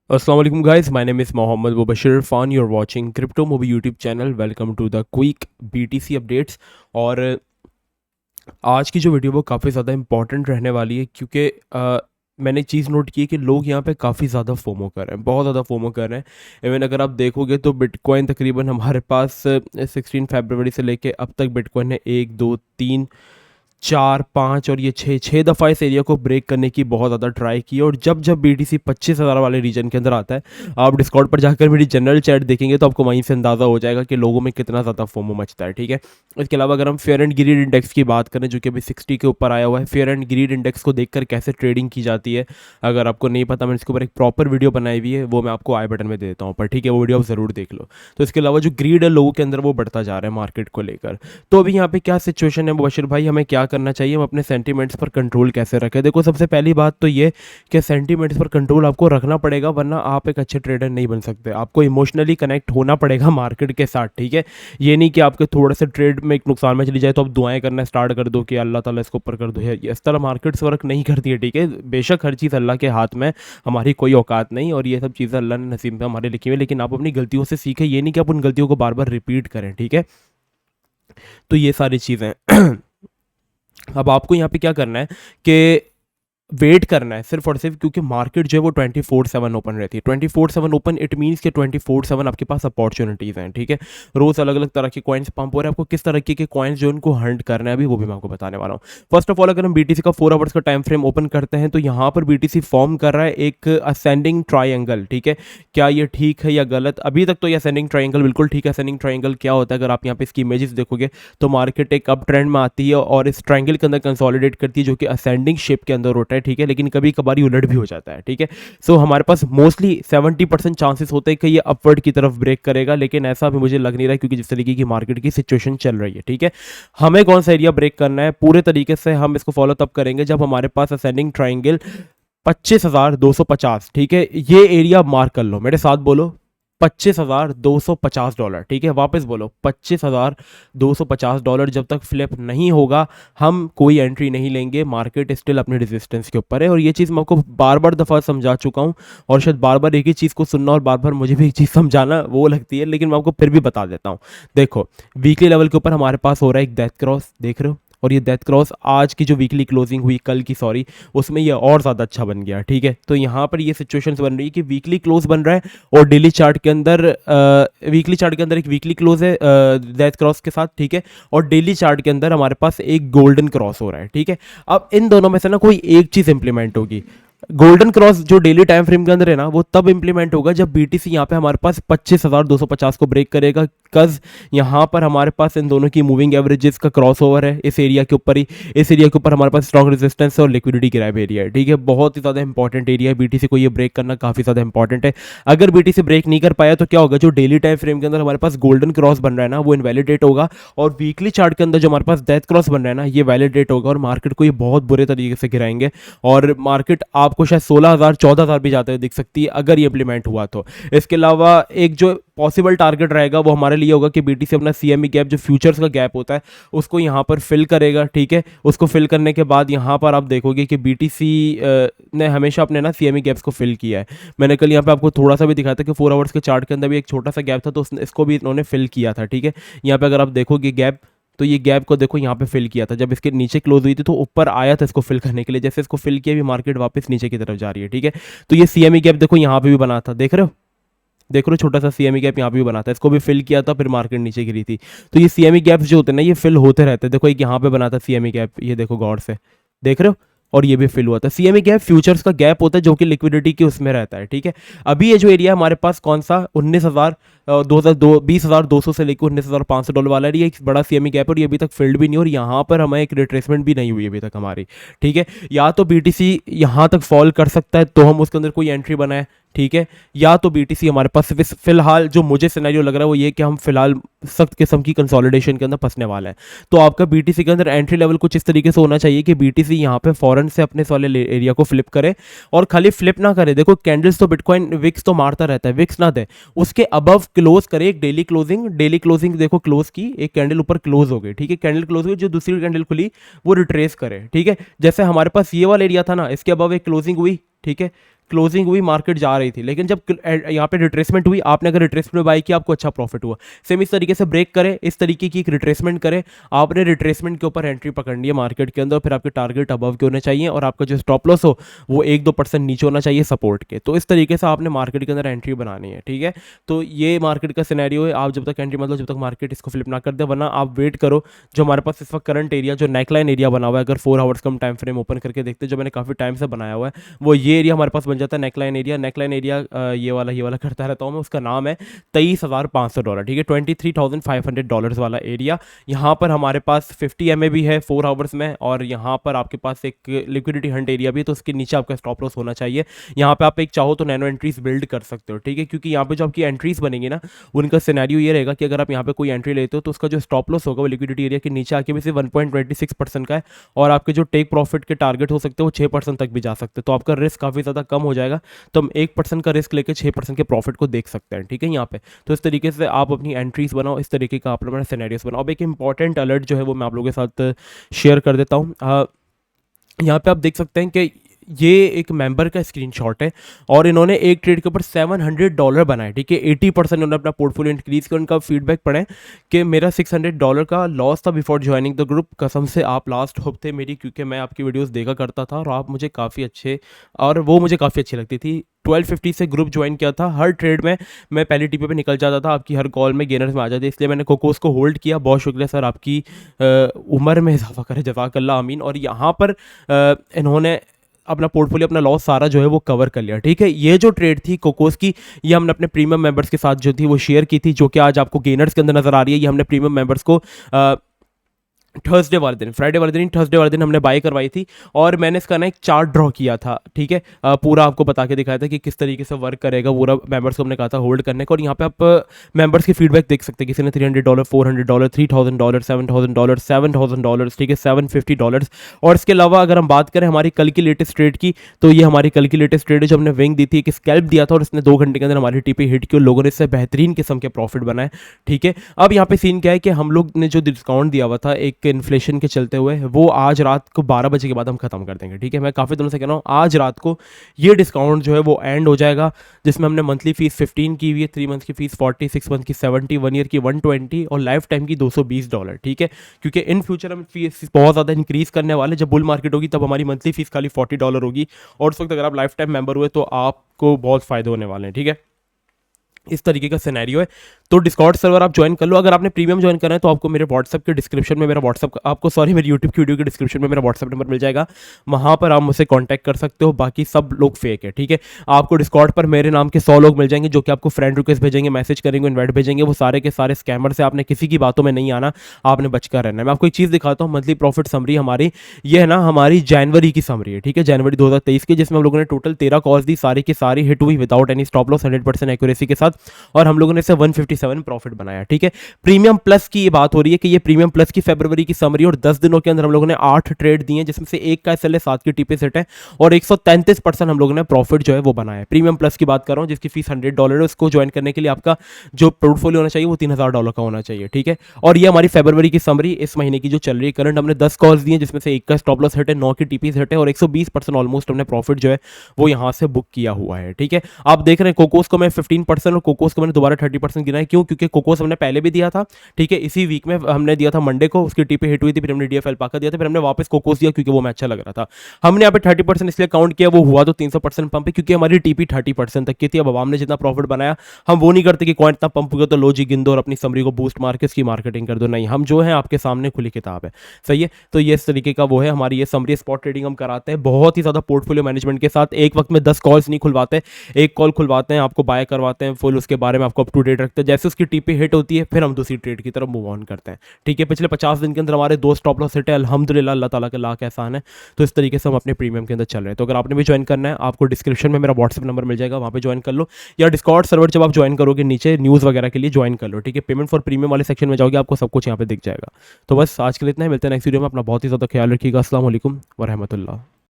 अस्सलाम वालेकुम guys, my name is Mohammad Mubashir Irfan. You are watching crypto movie YouTube channel. Welcome to the quick BTC updates. और आज की जो वीडियो वो काफ़ी ज़्यादा इंपॉर्टेंट रहने वाली है क्योंकि मैंने एक चीज़ नोट की है कि लोग यहाँ पे काफ़ी ज़्यादा फोमो कर रहे हैं, बहुत ज़्यादा फोमो कर रहे हैं। इवन अगर आप देखोगे तो बिटकॉइन तकरीबन हमारे पास 16 फरवरी से लेके अब तक बिटकॉइन ने 1 2 3 4 5 और ये छः दफ़ा इस एरिया को ब्रेक करने की बहुत ज़्यादा ट्राई की। और जब जब BTC 25,000 वाले रीजन के अंदर आता है, आप डिस्कॉर्ड पर जाकर मेरी जनरल चैट देखेंगे तो आपको वहीं से अंदाज़ा हो जाएगा कि लोगों में कितना ज़्यादा फोमो मचता है। ठीक है, इसके अलावा अगर हम फेयर एंड ग्रीड इंडेक्स की बात करें जो कि अभी 60 के ऊपर आया हुआ है, फेयर एंड ग्रीड इंडेक्स को देखकर कैसे ट्रेडिंग की जाती है, अगर आपको नहीं पता, मैंने इसके ऊपर एक प्रॉपर वीडियो बनाई हुई है, वो मैं आपको आई बटन में दे देता हूँ पर। ठीक है, वो वीडियो आप ज़रूर देख लो। तो इसके अलावा जो ग्रीड है लोगों के अंदर वो बढ़ता जा रहा है मार्केट को लेकर। तो अभी यहाँ पे क्या सिचुएशन है मुबशिर भाई, हमें क्या करना चाहिए, हम अपने सेंटीमेंट्स पर कंट्रोल कैसे रखें? देखो, सबसे पहली बात तो ये कि सेंटीमेंट्स पर कंट्रोल आपको रखना पड़ेगा, वरना आप एक अच्छे ट्रेडर नहीं बन सकते। आपको इमोशनली कनेक्ट होना पड़ेगा मार्केट के साथ। ठीक है, ये नहीं कि आपके थोड़े से ट्रेड में एक नुकसान में चली जाए तो आप दुआएं करना स्टार्ट कर दो कि अल्लाह ताला इसको ऊपर कर दो। इस तरह मार्केट्स वर्क नहीं करती है। ठीक है, बेशक हर चीज़ अल्लाह के हाथ में, हमारी कोई औकात नहीं, और ये सब चीज़ें अल्लाह ने नसीब में हमारे लिखी हुई है, लेकिन आप अपनी गलतियों से सीखें, ये नहीं कि आप उन गलतियों को बार बार रिपीट करें। ठीक है, तो ये सारी चीज़ें अब आपको यहाँ पे क्या करना है कि वेट करना है सिर्फ और सिर्फ, क्योंकि मार्केट जो है वो 24/7 ओपन रहती है। 24/7 ओपन इट मीन्स कि 24/7 आपके पास अपॉर्चुनिटीज़ हैं। ठीक है, रोज़ अलग अलग तरह के कॉइन्स पंप हो रहे हैं। आपको किस तरह के कॉइन्स जो उनको हंट करना है अभी वो भी मैं आपको बताने वाला हूँ। फर्स्ट ऑफ ऑल, अगर हम BTC का 4 आवर्स का टाइम फ्रेम ओपन करते हैं तो यहाँ पर BTC फॉर्म कर रहा है एक असेंडिंग ट्राइंगल। ठीक है, क्या ये ठीक है या गलत? अभी तक तो ये असेंडिंग ट्राइंगल बिल्कुल ठीक है। असेंडिंग ट्राइंगल क्या होता है, अगर आप यहाँ पे इसकी इमेजेस देखोगे तो मार्केट एक अप ट्रेंड में आती है और इस ट्राइंगल के अंदर कंसोलिडेट करती है जो कि असेंडिंग शेप के अंदर होता है। ठीक है, लेकिन कभी कभार उलट भी हो जाता है। ठीक है, सो हमारे पास मोस्टली 70% चांसेस होते हैं कि ये अपवर्ड की तरफ ब्रेक करेगा, लेकिन ऐसा भी मुझे लग नहीं रहा है क्योंकि जिस तरीके की मार्केट की सिचुएशन चल रही है। ठीक है, हमें कौन सा एरिया ब्रेक करना है पूरे तरीके से, हम इसको फॉलो तब करेंगे जब हमारे पास असेंडिंग ट्राइंगल 25,250। ठीक है, ये एरिया मार्क कर लो, मेरे साथ बोलो $25,250। ठीक है, वापस बोलो $25,250। जब तक फ्लिप नहीं होगा हम कोई एंट्री नहीं लेंगे। मार्केट स्टिल अपने रेजिस्टेंस के ऊपर है, और ये चीज़ मैं आपको बार बार दफ़ा समझा चुका हूँ, और शायद बार बार एक ही चीज़ को सुनना और बार बार मुझे भी एक चीज़ समझाना वो लगती है, लेकिन मैं आपको फिर भी बता देता हूँ। देखो, वीकली लेवल के ऊपर हमारे पास हो रहा है एक डेथ क्रॉस, देख रहे हो, और ये डेथ क्रॉस आज की जो वीकली क्लोजिंग हुई, कल की सॉरी, उसमें ये और ज़्यादा अच्छा बन गया। ठीक है, तो यहाँ पर ये सिचुएशंस बन रही है कि वीकली क्लोज बन रहा है और डेली चार्ट के अंदर वीकली चार्ट के अंदर एक वीकली क्लोज है डेथ क्रॉस के साथ। ठीक है, और डेली चार्ट के अंदर हमारे पास एक गोल्डन क्रॉस हो रहा है। ठीक है, अब इन दोनों में से ना कोई एक चीज़ इंप्लीमेंट होगी। गोल्डन क्रॉस जो डेली टाइम फ्रेम के अंदर है ना, वो तब इंप्लीमेंट होगा जब BTC यहाँ पे हमारे पास 25,250 को ब्रेक करेगा। कज यहाँ पर हमारे पास इन दोनों की मूविंग एवरेजेस का क्रॉस ओवर है इस एरिया के ऊपर ही। इस एरिया के ऊपर हमारे पास स्ट्रॉन्ग रेजिस्टेंस है और लिक्विडिटी ग्रैब एरिया है। ठीक है, बहुत ही ज़्यादा इंपॉर्टेंट एरिया है, BTC को ये ब्रेक करना काफ़ी ज़्यादा इंपॉर्टेंट है। अगर BTC ब्रेक नहीं कर पाया तो क्या होगा, जो डेली टाइम फ्रेम के अंदर हमारे पास गोल्डन क्रॉस बन रहा है ना, वो इनवैलिडेट होगा, और वीकली चार्ट के अंदर जो हमारे पास डेथ क्रॉस बन रहा है ना, ये वैलिडेट होगा, और मार्केट को ये बहुत बुरे तरीके से गिराएंगे, और मार्केट आपको शायद 16,000-14,000 भी जाते हुए दिख सकती है अगर ये इंप्लीमेंट हुआ तो। इसके अलावा एक जो पॉसिबल टारगेट रहेगा वो हमारे लिए होगा कि BTC अपना CME गैप, जो फ्यूचर्स का गैप होता है, उसको यहाँ पर फिल करेगा। ठीक है, उसको फिल करने के बाद यहाँ पर आप देखोगे कि BTC ने हमेशा अपने ना CME गैप्स को फिल किया है। मैंने कल यहाँ पे आपको थोड़ा सा भी दिखाया था कि 4 आवर्स के चार्ट के अंदर भी एक छोटा सा गैप था, तो इसको भी इन्होंने फिल किया था। ठीक है, यहाँ पे अगर आप देखोगे गैप, तो ये गैप को देखो यहाँ पे फिल किया था, जब इसके नीचे क्लोज हुई थी तो ऊपर आया था इसको फिल करने के लिए, जैसे इसको फिल किया भी मार्केट वापस नीचे की तरफ जा रही है। ठीक है, तो ये CME गैप देखो यहाँ पे भी बना था, देख रहे हो, देख रहे हो, छोटा सा CME गैप यहाँ पे भी बना था, इसको भी फिल किया था, फिर मार्केट नीचे गिरी थी। तो ये CME गैप्स जो होते हैं ना, ये फिल होते रहते हैं। देखो एक यहाँ पे बना था CME गैप, ये देखो गौर से, देख रहे हो, और ये भी फिल हुआ था। CME गैप फ्यूचर्स का गैप होता है जो कि लिक्विडिटी के उसमें रहता है। ठीक है, अभी ये जो एरिया हमारे पास कौन सा 20,200 से लेकर $19,500 वाला है, ये एक बड़ा CME गैप है, और ये अभी तक फिल्ड भी नहीं, और यहाँ पर हमें एक रिट्रेसमेंट भी नहीं हुई अभी तक हमारी। ठीक है, या तो BTC यहाँ तक फॉल कर सकता है तो हम उसके अंदर कोई एंट्री बनाए। ठीक है, या तो BTC हमारे पास फिलहाल जो मुझे सिनेरियो लग रहा है वो ये कि हम फिलहाल सख्त किस्म की कंसोलिडेशन के अंदर फंसने वाला है। तो आपका BTC के अंदर एंट्री लेवल कुछ इस तरीके से होना चाहिए कि BTC यहाँ पे फॉरन से अपने इस वाले एरिया को फ्लिप करे, और खाली फ्लिप ना करे, देखो कैंडल्स तो बिटकॉइन विक्स तो मारता रहता है, विक्स ना दे, उसके अबव क्लोज करे एक डेली क्लोजिंग देखो क्लोज की, एक कैंडल ऊपर क्लोज हो गई। ठीक है, कैंडल क्लोज हुई, जो दूसरी कैंडल खुली वो रिट्रेस करे। ठीक है, जैसे हमारे पास ये वाला एरिया था ना, इसके अबव एक क्लोजिंग हुई। ठीक है, क्लोजिंग हुई मार्केट जा रही थी, लेकिन जब यहाँ पे रिट्रेसमेंट हुई, आपने अगर रिट्रेसमेंट में बाई किया आपको अच्छा प्रॉफिट हुआ। सेम इस तरीके से ब्रेक करे, इस तरीके की एक रिट्रेसमेंट करे, आपने रिट्रेसमेंट के ऊपर एंट्री पकड़नी है मार्केट के अंदर, फिर आपके टारगेट अबव के होने चाहिए और आपका जो स्टॉप लॉस हो वो 1-2% नीचे होना चाहिए सपोर्ट के। तो इस तरीके से आपने मार्केट के अंदर एंट्री बनानी है, ठीक है। तो ये मार्केट का सिनेरियो है, आप जब तक एंट्री मतलब जब तक मार्केट इसको फ्लिप ना कर दे, वरना आप वेट करो। जो हमारे पास इस वक्त करंट एरिया जो नेकलाइन एरिया बना हुआ है, अगर 4 आवर्स कम टाइम फ्रेम ओपन करके देखते जो मैंने काफ़ी टाइम से बनाया हुआ है, वो ये एरिया हमारे पास बन जाता है नेकलाइन एरिया। नेकलाइन एरिया ये वाला करता रहता हूँ मैं, उसका नाम है $23,500, ठीक है, $23,500 वाला एरिया। यहाँ पर हमारे पास 50 MA है 4 आवर्स में, और यहाँ पर आपके पास एक लिक्विडिटी हंट एरिया भी, तो उसके नीचे आपका स्टॉप लॉस होना चाहिए। यहाँ पे आप एक चाहो तो नैनो एंट्रीज बिल्ड कर सकते हो, ठीक है, क्योंकि यहाँ पे जो आपकी एंट्रीज बनेंगी ना, उनका सिनेरियो ये रहेगा कि अगर आप यहाँ पे कोई एंट्री लेते हो तो उसका जो स्टॉप लॉस होगा वो लिक्विडिटी एरिया के नीचे आके भी सिर्फ 1.26% का है, और आपके जो टेक प्रॉफिट के टारगेट हो सकते हैं वो 6% तक भी जा सकते हैं। तो आपका रिस्क काफ़ी ज़्यादा कम हो जाएगा, तो हम 1% का रिस्क लेकर 6% के प्रॉफिट को देख सकते हैं, ठीक है यहाँ पे। तो इस तरीके से आप अपनी एंट्रीज बनाओ, इस तरीके का आप अपना सिनेरियोस बनाओ। अब एक इंपॉर्टेंट अलर्ट जो है वो मैं आप लोगों के साथ शेयर कर देता हूँ। यहाँ पे आप देख सकते हैं कि ये एक मेंबर का स्क्रीनशॉट है, और इन्होंने एक ट्रेड के ऊपर $700 बनाए, ठीक है, 80% इन्होंने अपना पोर्टफोलियो इंक्रीज किया। उनका फीडबैक पढ़ें कि मेरा $600 का लॉस था बिफोर ज्वाइनिंग द ग्रुप। कसम से आप लास्ट होप थे मेरी, क्योंकि मैं आपकी वीडियोस देखा करता था और आप मुझे काफ़ी अच्छे, और वो मुझे काफ़ी अच्छी लगती थी। 1250 से ग्रुप ज्वाइन किया था, हर ट्रेड में मैं पहली टीपी पे निकल जाता था, आपकी हर कॉल में गेनर्स में आ जाते, इसलिए मैंने कोकोस को होल्ड किया। बहुत शुक्रिया सर, आपकी उम्र में इजाफा करे, जज़ाकल्लाह आमीन। और यहाँ पर इन्होंने अपना पोर्टफोलियो, अपना लॉस सारा जो है वो कवर कर लिया, ठीक है। ये जो ट्रेड थी कोकोस की, ये हमने अपने प्रीमियम मेंबर्स के साथ जो थी वो शेयर की थी, जो कि आज आपको गेनर्स के अंदर नजर आ रही है। ये हमने प्रीमियम मेंबर्स को थर्सडे वाले दिन, फ्राइडे वाले दिन, थर्सडे वाले दिन हमने बाई करवाई थी, और मैंने इसका ना एक चार्ट ड्रॉ किया था, ठीक है, पूरा आपको बता के दिखाया था कि किस तरीके से वर्क करेगा पूरा। मेंबर्स को हमने कहा था होल्ड करने को, और यहाँ पे आप मेंबर्स की फीडबैक देख सकते हैं। किसी ने $300, $400, $3,000, $7,000, $7,000, ठीक है, $750। और इसके अलावा अगर हम बात करें हमारी कल की लेटेस्ट ट्रेड की, तो ये हमारी कल की लेटेस्ट ट्रेड है जो हमने विंग दी थी, एक स्कैल्प दिया था, और इसने 2 घंटे के अंदर हमारी टीपी हिट की, और लोगों ने इससे बेहतरीन किस्म के प्रॉफिट बनाए, ठीक है। अब यहाँ पे सीन क्या है कि हम लोग ने जो डिस्काउंट दिया हुआ था एक इन्फ्लेशन के चलते हुए, वो आज रात को 12 बजे के बाद हम खत्म कर देंगे, ठीक है। मैं काफ़ी दिनों से कह रहा हूँ आज रात को ये डिस्काउंट जो है वो एंड हो जाएगा, जिसमें हमने मंथली फीस 15 की हुई है, 3 मंथ की फीस 40, 6 मंथ की 70, 1 ईयर की 120 और लाइफ टाइम की $220, ठीक है। क्योंकि इन फ्यूचर हम फीस बहुत ज़्यादा इंक्रीज करने वाले, जब बुल मार्केट होगी तब हमारी मंथली फीस खाली $40 होगी, और उस वक्त अगर आप लाइफ टाइम मेंबर हुए तो आपको बहुत फ़ायदे होने वाले हैं, ठीक है। इस तरीके का सिनेरियो है। तो डिस्कॉर्ड सर्वर आप ज्वाइन कर लो। अगर आपने प्रीमियम ज्वाइन करना है तो आपको मेरे व्हाट्सएप के डिस्क्रिप्शन में मेरा व्हाट्सएप, आपको सॉरी मेरी यूट्यूब की वीडियो के डिस्क्रिप्शन में मेरा व्हाट्सएप नंबर मिल जाएगा, वहाँ पर आप मुझसे कांटेक्ट कर सकते हो। बाकी सब लोग फेक है, ठीक है। आपको डिस्कॉर्ड पर मेरे नाम के 100 लोग मिल जाएंगे जो कि आपको फ्रेंड रिक्वेस्ट भेजेंगे, मैसेज करेंगे, इन्वाइट भेजेंगे, वो सारे के सारे स्कैमर से। आपने किसी की बातों में नहीं आना, आपने बचकर रहना है। मैं आपको एक चीज़ दिखाता हूँ, मंथली प्रॉफिट समरी हमारी ये है ना, हमारी जनवरी की समरी है, ठीक है, जनवरी 2023 की, जिसमें हम लोगों ने टोटल 13 कॉल्स दी, सारी की सारी हिट हुई without any stop loss, 100% accuracy के साथ, और हम लोगों ने इसे 157 प्रॉफिट बनाया, ठीक है। प्रीमियम प्लस की ये बात हो रही है कि ये प्रीमियम प्लस की फरवरी की समरी, और 10 दिनों के अंदर हम लोगों ने 8 ट्रेड दिए, जिसमें से एक का एसएल है, 7 की टीपी सेट है, और 133% हम लोगों ने प्रॉफिट जो है वो बनाया है। प्रीमियम प्लस की बात कर रहा हूँ, जिसकी फीस $100 है। उसको ज्वाइन करने के लिए आपका जो पोर्टफोलियो होना चाहिए वो $3000 का होना चाहिए, ठीक है। और ये हमारी फरवरी की समरी इस महीने की जो चल रही है करंट, हमने 10 कॉल्स दिए, जिसमें से एक का स्टॉप लॉस हिट है, 9 की टीपी सेट है, और 120% ऑलमोस्ट हमने प्रॉफिट जो है वो यहाँ से बुक किया हुआ है, ठीक है। आप देख रहे हैं कोकोस को मैं 15% और कोकोस को मैंने दोबारा 30% गिना है। क्यों? क्योंकि कोकोस हमने पहले भी दिया था, ठीक है, इसी वीक में हमने दिया था मंडे को, उसकी टीपी हिट हुई थी, फिर हमने डीएफएल पाका दिया था, फिर हमने वापस कोकोस दिया क्योंकि वो मैं अच्छा लग रहा था। हमने यहाँ पे 30% इसलिए काउंट किया, वो हुआ तो 300% पंप है, क्योंकि हमारी टीपी 30% तक की थी। अब आवाम ने जितना प्रॉफिट बनाया, हम वो नहीं करते कि कौन इतना पंप हुआ तो लो जी गिन दो और अपनी समरी को बूस्ट मार के इसकी मार्केटिंग कर दो। नहीं, हम जो है आपके सामने खुली किताब है, सही है। तो ये इस तरीके का वो है हमारी ये समरी। स्पॉट ट्रेडिंग हम कराते हैं बहुत ही ज़्यादा पोर्टफोलियो मैनेजमेंट के साथ। एक वक्त में 10 कॉल्स नहीं खुलवाते, एक कॉल खुलवाते हैं, आपको बाय करवाते हैं फुल, उसके बारे में आपको अप टू डेट रखते हैं। जैसे उसकी टीपी हिट होती है फिर हम दूसरी ट्रेड की तरफ मूव ऑन करते हैं, ठीक है। पिछले 50 दिन के अंदर हमारे 2 स्टॉप लॉस हिट है, अल्हम्दुलिल्लाह, अल्लाह ताला का लाख एहसान है। तो इस तरीके से हम अपने प्रीमियम के अंदर चल रहे हैं। तो अगर आपने भी ज्वाइन करना है, आपको डिस्क्रिप्शन में मेरा व्हाट्सएप नंबर मिल जाएगा, वहाँ पे ज्वाइन कर लो, या डिस्कॉर्ड सर्वर जब आप ज्वाइन करोगे नीचे न्यूज़ वगैरह के लिए ज्वाइन कर लो, ठीक है। पेमेंट फॉर प्रीमियम वाले सेक्शन में जाओगे, आपको सब कुछ यहाँ पे दिख जाएगा। तो बस आज के लिए इतना ही, मिलते हैं नेक्स्ट वीडियो में। अपना बहुत ही ज़्यादा ख्याल रखिएगा। अस्सलाम वालेकुम व रहमतुल्लाह।